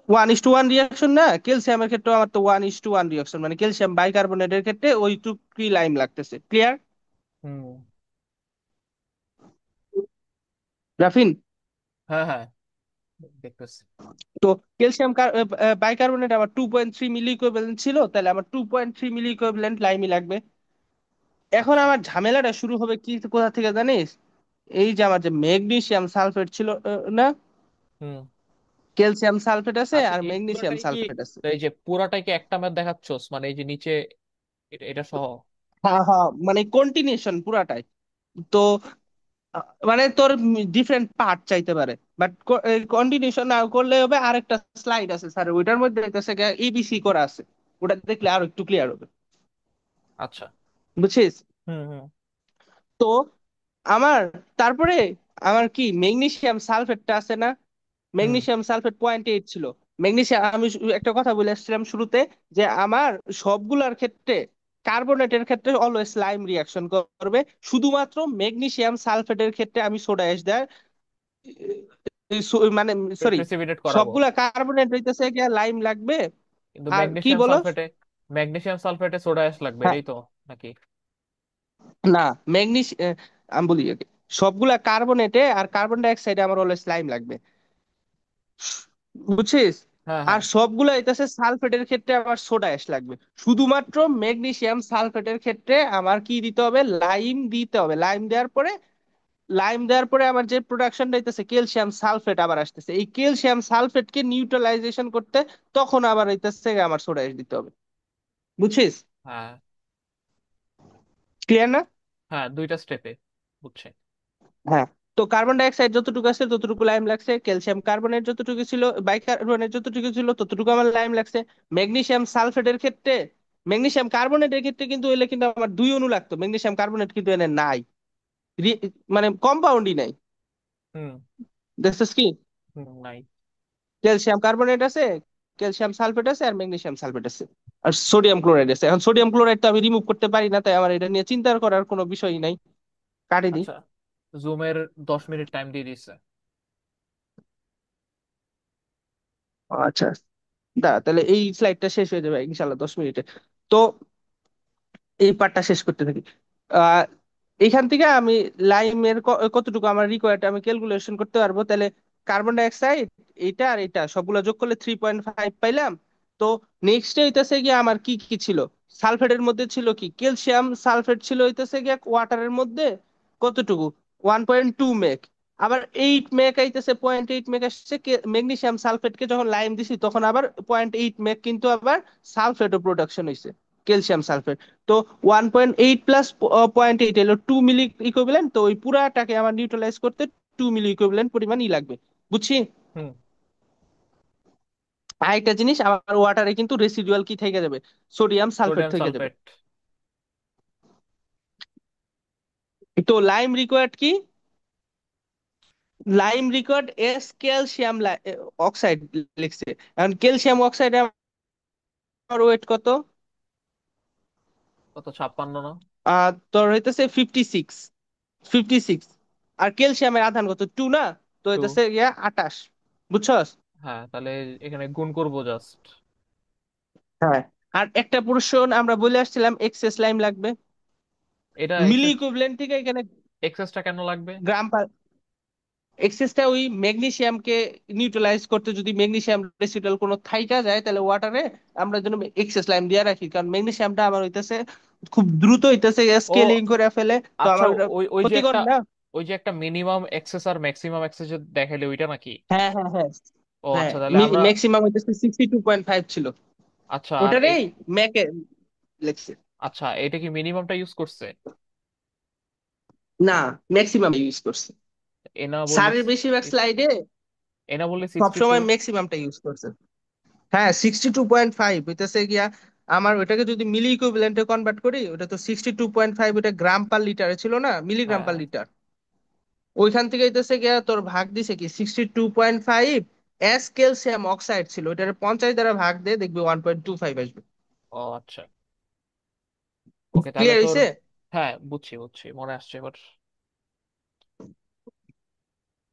1:1 রিয়াকশন না, ক্যালসিয়ামের ক্ষেত্রে আমার তো 1:1 রিয়াকশন, মানে ক্যালসিয়াম বাইকার্বনেটের ক্ষেত্রে ওইটুকুই লাইম লাগতেছে। ক্লিয়ার? হুম। রাফিন, হ্যাঁ হ্যাঁ, দেখতেছি। তো ক্যালসিয়াম বাইকার্বনেট আমার 2.3 মিলি ইকুইভ্যালেন্ট ছিল, তাহলে আমার 2.3 মিলি ইকুইভ্যালেন্ট লাইমই লাগবে। এখন আচ্ছা। আমার ঝামেলাটা শুরু হবে কি কোথা থেকে জানিস? এই যে আমার যে ম্যাগনেসিয়াম সালফেট ছিল, না, হুম। ক্যালসিয়াম সালফেট আছে আচ্ছা, আর এই ম্যাগনেসিয়াম পুরাটাই কি, সালফেট আছে। এই যে পুরাটাই কি একটা ম্যাপ দেখাচ্ছস, মানে এই যে নিচে এটা সহ? হ্যাঁ হ্যাঁ, মানে কন্টিনিউশন পুরাটাই তো, মানে তোর ডিফারেন্ট পার্ট চাইতে পারে, বাট কন্টিনিউশন না করলে হবে। আরেকটা স্লাইড আছে স্যার, ওইটার মধ্যে হইতেছে এবিসি করা আছে, ওটা দেখলে আরো একটু ক্লিয়ার হবে, আচ্ছা। বুঝছিস? হুম হুম তো আমার তারপরে আমার কি ম্যাগনেসিয়াম সালফেটটা আছে না, হুম। ম্যাগনেসিয়াম সালফেট 0.8 ছিল। ম্যাগনেসিয়াম আমি একটা কথা বলে আসছিলাম শুরুতে, যে আমার সবগুলার ক্ষেত্রে কার্বনেটের ক্ষেত্রে অলওয়েজ লাইম রিয়াকশন করবে, শুধুমাত্র ম্যাগনেসিয়াম সালফেটের ক্ষেত্রে আমি সোডা অ্যাশ দেওয়ার মানে সরি, প্রেসিপিটেট করাবো। সবগুলা কার্বনেট হইতেছে গিয়া লাইম লাগবে। কিন্তু আর কি বলো? ম্যাগনেসিয়াম সালফেটে সোডা অ্যাশ লাগবে, হ্যাঁ, এটাই তো নাকি? না, ম্যাগনেস আমি বলি আগে, সবগুলা কার্বনেটে আর কার্বন ডাই অক্সাইডে আমার অলওয়েজ লাইম লাগবে, বুঝছিস? হ্যাঁ আর হ্যাঁ। সবগুলা হইতেছে সালফেটের ক্ষেত্রে আমার সোডা অ্যাশ লাগবে। শুধুমাত্র ম্যাগনেসিয়াম সালফেটের ক্ষেত্রে আমার কি দিতে হবে? লাইম দিতে হবে। লাইম দেওয়ার পরে আমার যে প্রোডাকশনটা হইতেছে ক্যালসিয়াম সালফেট আবার আসতেছে, এই ক্যালসিয়াম সালফেটকে নিউট্রালাইজেশন করতে তখন আবার হইতেছে আমার সোডা অ্যাশ দিতে হবে, বুঝছিস? হ্যাঁ ক্লিয়ার না? হ্যাঁ, দুইটা স্টেপে। বুঝছি। হ্যাঁ। তো কার্বন ডাই অক্সাইড যতটুকু আছে ততটুকু লাইম লাগছে, ক্যালসিয়াম কার্বনেট যতটুকু ছিল, বাইকার্বনেট যতটুকু ছিল ততটুকু আমার লাইম লাগছে। ম্যাগনেসিয়াম সালফেটের ক্ষেত্রে, ম্যাগনেসিয়াম কার্বনেটের ক্ষেত্রে কিন্তু এলে কিন্তু আমার দুই অণু লাগতো, ম্যাগনেসিয়াম কার্বনেট কিন্তু এনে নাই। মানে কম্পাউন্ডই নাই। হুম। দেখছিস কি, হুম, নাই। ক্যালসিয়াম কার্বনেট আছে, ক্যালসিয়াম সালফেট আছে, আর ম্যাগনেসিয়াম সালফেট আছে, আর সোডিয়াম ক্লোরাইড আছে। এখন সোডিয়াম ক্লোরাইড তো আমি রিমুভ করতে পারি না, তাই আমার এটা নিয়ে চিন্তা করার কোনো বিষয়ই নাই, কাটি দিই। আচ্ছা, জুমের 10 মিনিট টাইম দিয়ে দিচ্ছে। আচ্ছা, দাঁড়া তাহলে এই স্লাইডটা শেষ হয়ে যাবে ইনশাল্লাহ 10 মিনিটে। তো এই পার্টটা শেষ করতে থাকি। আহ এখান থেকে আমি লাইমের কতটুকু আমার রিকোয়ার্ড আমি ক্যালকুলেশন করতে পারবো। তাহলে কার্বন ডাই অক্সাইড এটা আর এটা সবগুলো যোগ করলে 3.5 পাইলাম। তো নেক্সট হইতেছে গিয়ে আমার কি কি ছিল, সালফেটের মধ্যে ছিল কি, ক্যালসিয়াম সালফেট ছিল হইতেছে গিয়ে ওয়াটারের মধ্যে কতটুকু, 1.2 মেক। আবার 8 মেক আইতেছে, 0.8 মেক আসছে। ম্যাগনেসিয়াম সালফেটকে যখন লাইম দিছি তখন আবার 0.8 মেক কিন্তু আবার সালফেটও প্রোডাকশন হয়েছে, ক্যালসিয়াম সালফেট। তো 1.8 প্লাস 0.8 এলো 2 মিলি ইকুইভ্যালেন্ট। তো ওই পুরাটাকে আমার নিউট্রালাইজ করতে 2 মিলি ইকুইভ্যালেন্ট পরিমাণই লাগবে, বুঝছি। হুম। আরেকটা জিনিস, আমার ওয়াটারে কিন্তু রেসিডুয়াল কি থেকে যাবে, সোডিয়াম সালফেট সোডিয়াম থেকে যাবে। সালফেট। তো লাইম রিকোয়ার্ড কি, lime required S calcium oxide লিখছে। এখন ক্যালসিয়াম অক্সাইড আমার ওয়েট কত, কত, 56 না? তোর হইতেছে 56, 56। আর ক্যালসিয়ামের আধান কত, 2 না, তো টু। হইতেছে ইয়া 28, বুঝছস। হ্যাঁ, তাহলে এখানে গুণ করবো জাস্ট। হ্যাঁ। আর একটা পোর্শন আমরা বলে আসছিলাম এক্সেস লাইম লাগবে, এটা মিলি এক্সেস। ইকুইভ্যালেন্ট থেকে এখানে এক্সেসটা কেন লাগবে? গ্রাম পার। এক্সেসটা ওই ম্যাগনেসিয়ামকে নিউট্রালাইজ করতে যদি ম্যাগনেসিয়াম রেসিডুয়াল কোনো থাইকা যায় তাহলে ওয়াটারে আমরা যেন এক্সেস লাইম দিয়ে রাখি, কারণ ম্যাগনেসিয়ামটা আমার হইতেছে খুব দ্রুত হইতেছে ও, স্কেলিং করে ফেলে। তো আচ্ছা। আমার ওটা ওই ওই যে ক্ষতিকর একটা না। ওই যে একটা মিনিমাম এক্সেস আর ম্যাক্সিমাম এক্সেস দেখাইলে ওইটা নাকি? হ্যাঁ হ্যাঁ হ্যাঁ। ও হ্যাঁ, আচ্ছা, তাহলে আমরা। ম্যাক্সিমাম হইতেছে 62.5 ছিল, আচ্ছা, আর এই। ওটারেই ম্যাকে লেখছে। আচ্ছা, এটা কি মিনিমামটা ইউজ করছে? না, ম্যাক্সিমাম ইউজ করছে। এনা বললে স্যারের বেশিরভাগ স্লাইডে এনা বললে 62। সবসময় ম্যাক্সিমামটা ইউজ করছে। হ্যাঁ, 62.5 হইতেছে গিয়া আমার ওটাকে যদি মিলি ইকুইভ্যালেন্টে কনভার্ট করি, ওটা তো 62.5, ওটা গ্রাম পার লিটারে ছিল না, মিলিগ্রাম পার হ্যাঁ। লিটার। ওইখান থেকে হইতেছে গিয়া তোর ভাগ দিছে কি 62.5, এস ক্যালসিয়াম অক্সাইড ছিল, ওইটারে 50 দ্বারা ভাগ দিয়ে দেখবি 1.25 আসবে। ও আচ্ছা। ওকে, তাহলে ক্লিয়ার তোর। হইছে। হ্যাঁ, বুঝছি বুঝছি, মনে আসছে এবার।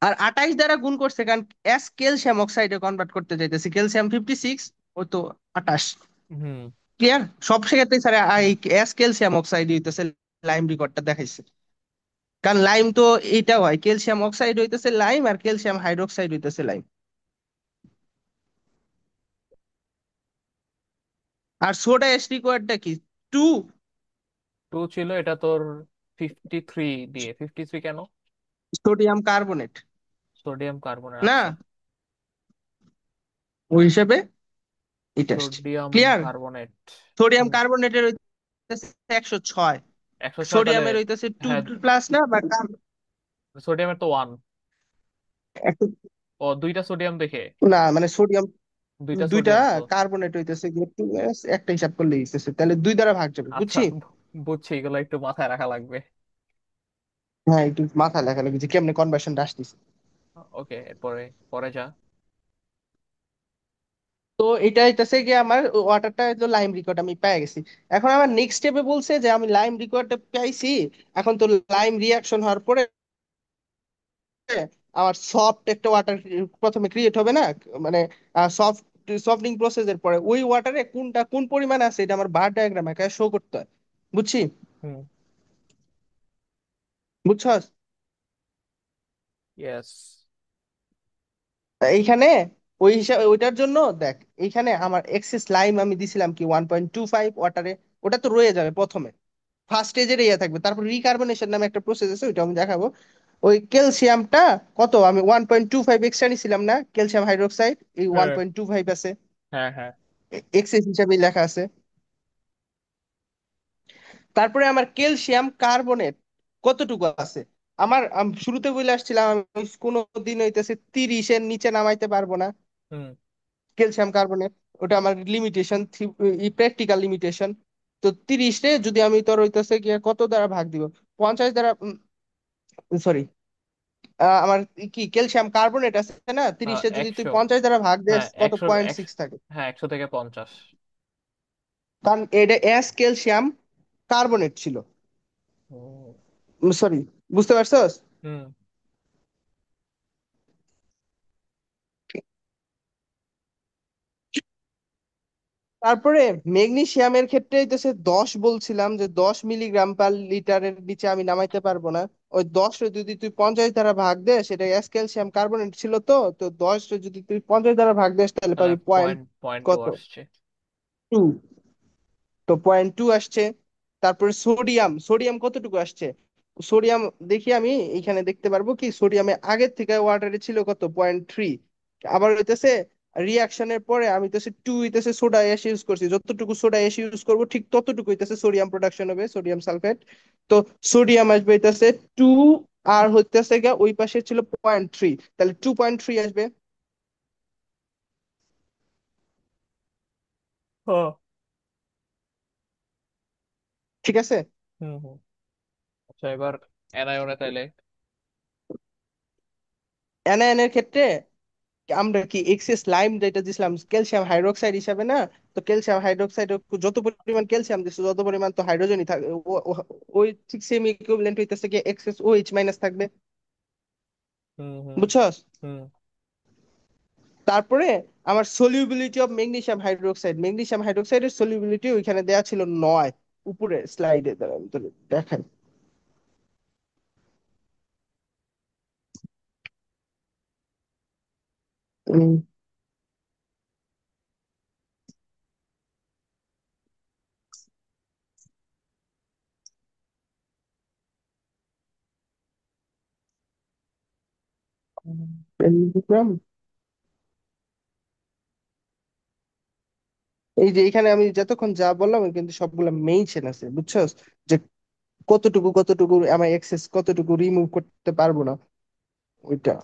আর 28 দ্বারা গুণ করছে কারণ এস ক্যালসিয়াম অক্সাইডে কনভার্ট করতে চাইতেছি, ক্যালসিয়াম 56, ও তো 28। হুম। ক্লিয়ার, সব ক্ষেত্রে স্যার এস ক্যালসিয়াম অক্সাইড হইতেছে লাইম রেকর্ডটা দেখাইছে। কারণ লাইম তো এইটা হয়, ক্যালসিয়াম অক্সাইড হইতেছে লাইম, আর ক্যালসিয়াম হাইড্রোক্সাইড হইতেছে লাইম। আর সোডা অ্যাশ রিকোয়ার্ডটা কি, 2। 2 ছিল, এটা তোর 53 দিয়ে। 53 কেন? সোডিয়াম কার্বনেট, সোডিয়াম কার্বনের, না আচ্ছা। ওই হিসেবে এটা আসছে। Sodium clear. কার্বনেট। সোডিয়াম হুম। কার্বনেটের হইতেছে 106, 106, তাহলে। সোডিয়ামের হইতেছে টু হ্যাঁ, প্লাস না বা সোডিয়ামের তো 1। ও, দুইটা সোডিয়াম দেখে। না মানে সোডিয়াম দুইটা দুইটা, সোডিয়াম তো। কার্বনেট হইতেছে গিয়ে 2s, একটা হিসাব করলে হইতেছে, তাহলে 2 দ্বারা ভাগ যাবে, আচ্ছা, বুঝছি। বুঝছি, এগুলো একটু মাথায় রাখা লাগবে। হ্যাঁ, একটু মাথায় লেখা লাগবে যে কেমনে কনভার্সনটা আসতেছে। ওকে, এরপরে পরে যা। তো এটা হইতেছে গিয়ে আমার ওয়াটারটা তো লাইম রিকর্ড আমি পেয়ে গেছি। এখন আমার নেক্সট স্টেপে বলছে যে আমি লাইম রিকর্ডটা পাইছি, এখন তো লাইম রিয়াকশন হওয়ার পরে আমার সফট একটা ওয়াটার প্রথমে ক্রিয়েট হবে না, মানে সফট সফটিং প্রসেসের পরে ওই ওয়াটারে কোনটা কোন পরিমাণ আছে এটা আমার বার ডায়াগ্রাম একা শো করতে হয়, বুঝছি। হুম। বুঝছস। ইয়েস। এইখানে ওই হিসাবে ওইটার জন্য দেখ, এইখানে আমার এক্সেস লাইম আমি দিছিলাম কি 1.25 ওয়াটারে, ওটা তো রয়ে যাবে প্রথমে, ফার্স্ট স্টেজের ইয়ে থাকবে। তারপর রিকার্বনেশন নামে একটা প্রসেস আছে, ওইটা আমি দেখাবো। ওই ক্যালসিয়ামটা কত, আমি 1.25 এক্সট্রা নিছিলাম না, ক্যালসিয়াম হাইড্রোক্সাইড এই হ্যাঁ, 1.25 আছে, হ্যাঁ, হ্যাঁ। এক্সেস হিসাবে লেখা আছে। তারপরে আমার ক্যালসিয়াম কার্বনেট কতটুকু আছে, আমার শুরুতে বলে আসছিলাম আমি কোনো দিন হইতেছে 30-এর নিচে নামাইতে পারবো না হুম। Calcium carbonate. ওটা আমার লিমিটেশন, প্র্যাকটিক্যাল লিমিটেশন। তো 30-এ যদি আমি তোর হইতেছে গিয়ে কত দ্বারা ভাগ দিব, 50 দ্বারা, সরি, আমার কি ক্যালসিয়াম কার্বনেট আছে না, 30-এ যদি তুই 100। 50 দ্বারা ভাগ দেস হ্যাঁ কত, 100। পয়েন্ট 100। সিক্স থাকে। হ্যাঁ 100 থেকে 50। কারণ এটা এস ক্যালসিয়াম কার্বনেট ছিল। হুম। সরি, বুঝতে পারছস? হুম। তারপরে ম্যাগনেসিয়ামের ক্ষেত্রে হইতেছে 10 বলছিলাম, যে 10 মিলিগ্রাম পার লিটারের নিচে আমি নামাইতে পারবো না। ওই 10 যদি তুই 50 দ্বারা ভাগ দেস, সেটা এস ক্যালসিয়াম কার্বনেট ছিল, তো তো 10 যদি তুই 50 দ্বারা ভাগ দেস তাহলে তাহলে পাবি পয়েন্ট পয়েন্ট টু কত, আসছে। 2। তো পয়েন্ট 2 আসছে। তারপরে সোডিয়াম, সোডিয়াম কতটুকু আসছে? সোডিয়াম দেখি আমি এখানে দেখতে পারবো কি, সোডিয়ামে আগের থেকে ওয়াটারে ছিল কত, পয়েন্ট 3। আবার হইতেছে রিয়াকশনের পরে আমি হইতেছে 2 হইতেছে সোডা অ্যাশ ইউজ করছি, যতটুকু সোডা অ্যাশ ইউজ করবো ঠিক ততটুকু হইতেছে সোডিয়াম প্রোডাকশন হবে, সোডিয়াম সালফেট। তো সোডিয়াম আসবে হইতেছে 2, আর হইতেছে গিয়া ওই পাশে ছিল পয়েন্ট 3, তাহলে 2.3 আসবে। হ্যাঁ। ঠিক আছে। হুম হুম। আচ্ছা এবার অ্যানায়নে তাইলে। NaN এর ক্ষেত্রে আমরা কি এক্সেস লাইম যেটা দিছিলাম ক্যালসিয়াম হাইড্রোক্সাইড হিসাবে না, তো ক্যালসিয়াম হাইড্রোক্সাইড যত পরিমাণ ক্যালসিয়াম দিচ্ছে তত পরিমাণ তো হাইড্রোজেনই থাকবে, ওই ঠিক সেম ইকুইভ্যালেন্ট হইতেছে কি এক্সেস OH মাইনাস থাকবে। হুম হুম। বুঝছস? হুম। তারপরে আমার solubility of magnesium hydroxide, magnesium হাইড্রোক্সাইডের সলিউবিলিটি ওইখানে দেয়া ছিল 9, উপরে স্লাইডে, দ্বারা আমি তোকে দেখাই। মিলিগ্রাম, এই যে এখানে আমি যতক্ষণ যা বললাম ওই কিন্তু সবগুলো মেনশন আছে, বুঝছস? যে কতটুকু কতটুকু আমার এক্সেস, কতটুকু রিমুভ করতে পারবো না, ওইটা।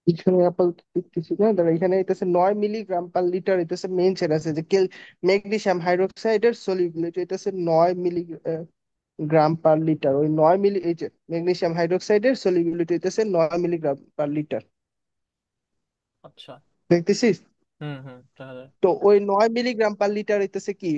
এখানে আপাতত দেখতেছি না, দাঁড়া, এখানে হইতেছে 9 মিলিগ্রাম পার লিটার হইতেছে মেনশন আছে, যে ম্যাগনেসিয়াম হাইড্রোক্সাইডের সলিউবিলিটি হইতেছে 9 মিলিগ্রাম পার লিটার। ওই 9 মিলি, এই যে ম্যাগনেসিয়াম হাইড্রোক্সাইডের সলিউবিলিটি হইতেছে 9 মিলিগ্রাম পার লিটার, আচ্ছা। দেখতেছিস? হুম হুম তাহলে। তো ওই 9 মিলিগ্রাম পার লিটার হইতেছে কি,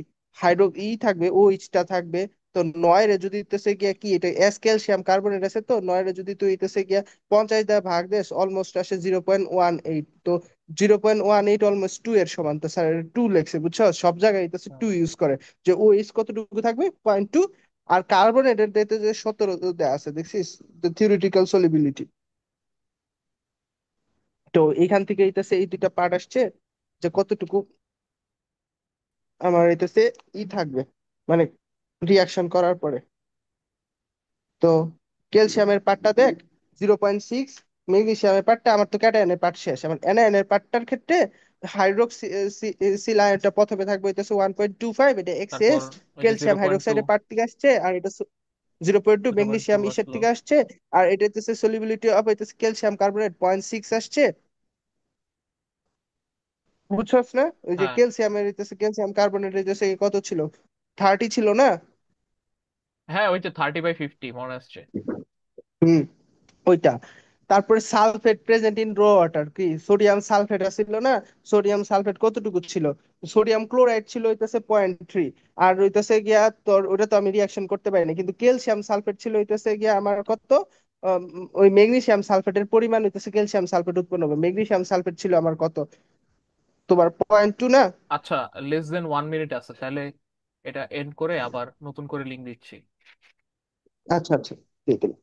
থাকবে, ও এইচটা থাকবে। তো 9 রে যদি হইতেছে গিয়া কি, এটা এস ক্যালসিয়াম কার্বনেট আছে, তো 9 রে যদি তুই হইতেছে গিয়া 50 দ্বারা ভাগ দেস, অলমোস্ট আসে 0.18। তো 0.18 অলমোস্ট 2 এর সমান, তো স্যার 2 লেখছে, বুঝছো? সব জায়গায় হইতেছে হুম। 2 ইউজ করে, যে ও এইচ কতটুকু থাকবে, 0.2। আর কার্বনেটের দিতে যে 17 দেয়া আছে, দেখছিস? Theoretical solubility. তো এখান থেকে হইতেছে এই দুইটা পার্ট আসছে, যে কতটুকু আমার এটাতে থাকবে, মানে রিয়াকশন করার পরে। তো ক্যালসিয়ামের পার্টটা দেখ, 0.6। ম্যাগনেসিয়ামের পার্টটা, আমার তো ক্যাটায়নের পার্ট শেষ, আমার অ্যানায়নের পার্টটার ক্ষেত্রে হাইড্রোক্সিল আয়নটা প্রথমে থাকবে হইতেছে 1.25, এটা তারপর এক্সএস ওই যে জিরো ক্যালসিয়াম পয়েন্ট টু হাইড্রোক্সাইডের পার্ট থেকে আসছে, আর এটা 0.2 0.2 ম্যাগনেসিয়াম ইসের আসলো। থেকে আসছে। আর এটা হইতেছে সলিবিলিটি অফ হইতেছে ক্যালসিয়াম কার্বনেট 0.6 আসছে, বুঝছস না? ওই যে হ্যাঁ ক্যালসিয়ামের হইতেছে ক্যালসিয়াম কার্বনেট হইতেছে কত ছিল, 30 ছিল না? হ্যাঁ ওই যে 30/50 মনে আসছে। হুম, ওইটা। তারপরে সালফেট প্রেজেন্ট ইন র ওয়াটার, কি সোডিয়াম সালফেট আছিল না? সোডিয়াম সালফেট কতটুকু ছিল? সোডিয়াম ক্লোরাইড ছিল হইতেছে 0.3। আর হইতেছে গিয়া তোর, ওটা তো আমি রিয়াকশন করতে পারি না, কিন্তু ক্যালসিয়াম সালফেট ছিল হইতেছে গিয়া আমার কত, ওই ম্যাগনেসিয়াম সালফেটের পরিমাণ হইতেছে ক্যালসিয়াম সালফেট উৎপন্ন হবে, ম্যাগনেসিয়াম সালফেট ছিল আমার কত, তোমার 0.2 না? আচ্ছা লেস দেন 1 মিনিট আছে তাহলে, এটা এন্ড করে আবার নতুন করে লিঙ্ক দিচ্ছি। আচ্ছা আচ্ছা, দিয়ে দিলাম।